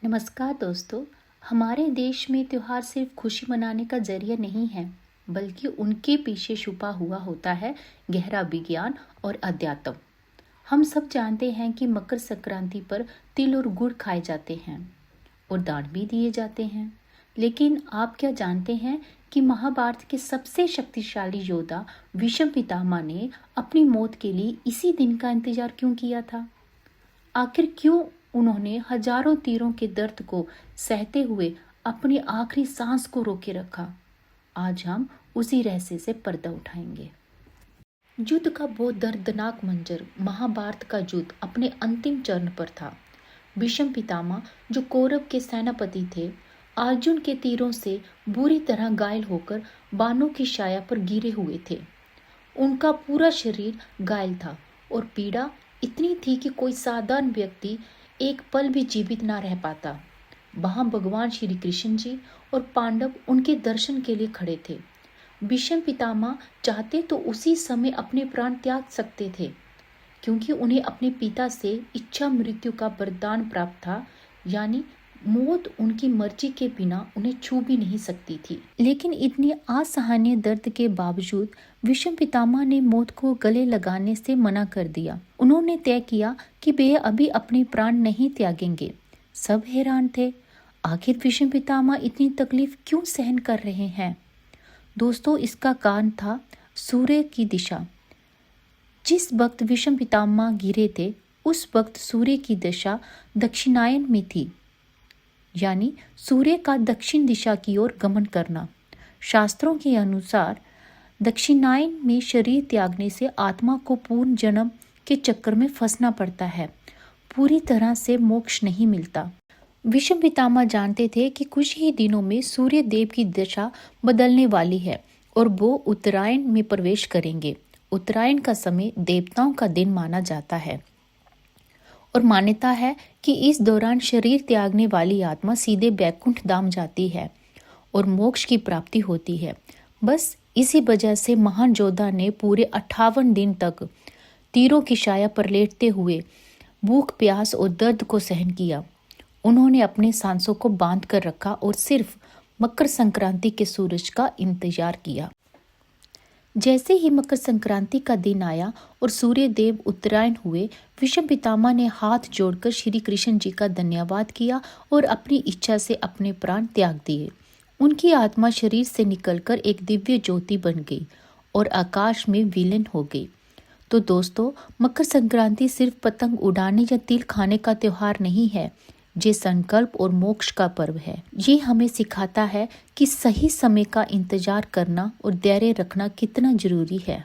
नमस्कार दोस्तों। हमारे देश में त्योहार सिर्फ खुशी मनाने का जरिया नहीं है, बल्कि उनके पीछे छुपा हुआ होता है गहरा विज्ञान और अध्यात्म। हम सब जानते हैं कि मकर संक्रांति पर तिल और गुड़ खाए जाते हैं और दान भी दिए जाते हैं। लेकिन आप क्या जानते हैं कि महाभारत के सबसे शक्तिशाली योद्धा भीष्म पितामह ने अपनी मौत के लिए इसी दिन का इंतजार क्यों किया था? आखिर क्यों उन्होंने हजारों तीरों के दर्द को सहते हुए अपनी आखिरी सांस को रोके रखा? आज हम उसी रहस्य से पर्दा उठाएंगे। युद्ध का वो दर्दनाक मंजर महाभारत का युद्ध अपने अंतिम चरण पर था। भीष्म पितामह, जो कौरव के सेनापति थे, अर्जुन के तीरों से बुरी तरह घायल होकर बाणों की छाया पर गिरे हुए थे। उनका पूरा शरीर घायल था और पीड़ा इतनी थी कि कोई साधारण व्यक्ति एक पल भी जीवित ना रह पाता। वहां भगवान श्री कृष्ण जी और पांडव उनके दर्शन के लिए खड़े थे। भीष्म पितामह चाहते तो उसी समय अपने प्राण त्याग सकते थे, क्योंकि उन्हें अपने पिता से इच्छा मृत्यु का वरदान प्राप्त था, यानी मौत उनकी मर्जी के बिना उन्हें छू भी नहीं सकती थी। लेकिन इतनी असहनीय दर्द के बावजूद भीष्म पितामह ने मौत को गले लगाने से मना कर दिया। उन्होंने तय किया कि वे अभी अपने प्राण नहीं त्यागेंगे। सब हैरान थे, आखिर भीष्म पितामह इतनी तकलीफ क्यों सहन कर रहे हैं? दोस्तों, इसका कारण था सूर्य की दिशा। जिस वक्त भीष्म पितामह गिरे थे, उस वक्त सूर्य की दिशा दक्षिणायन में थी, यानी सूर्य का दक्षिण दिशा की ओर गमन करना। शास्त्रों के अनुसार दक्षिणायन में शरीर त्यागने से आत्मा को पूर्ण जन्म के चक्कर में फंसना पड़ता है, पूरी तरह से मोक्ष नहीं मिलता। भीष्म पितामह जानते थे कि कुछ ही दिनों में सूर्य देव की दिशा बदलने वाली है और वो उत्तरायण में प्रवेश करेंगे। उत्तरायण का समय देवताओं का दिन माना जाता है और मान्यता है कि इस दौरान शरीर त्यागने वाली आत्मा सीधे बैकुंठ धाम जाती है और मोक्ष की प्राप्ति होती है। बस इसी वजह से महान योद्धा ने पूरे 58 दिन तक तीरों की छाया पर लेटते हुए भूख, प्यास और दर्द को सहन किया। उन्होंने अपने सांसों को बांध कर रखा और सिर्फ मकर संक्रांति के सूरज का इंतजार किया। जैसे ही मकर संक्रांति का दिन आया और सूर्य देव उत्तरायण हुए, भीष्म पितामह ने हाथ जोड़कर श्री कृष्ण जी का धन्यवाद किया और अपनी इच्छा से अपने प्राण त्याग दिए। उनकी आत्मा शरीर से निकलकर एक दिव्य ज्योति बन गई और आकाश में विलीन हो गई। तो दोस्तों, मकर संक्रांति सिर्फ पतंग उड़ाने या तिल खाने का त्योहार नहीं है, ये संकल्प और मोक्ष का पर्व है। ये हमें सिखाता है कि सही समय का इंतजार करना और धैर्य रखना कितना जरूरी है।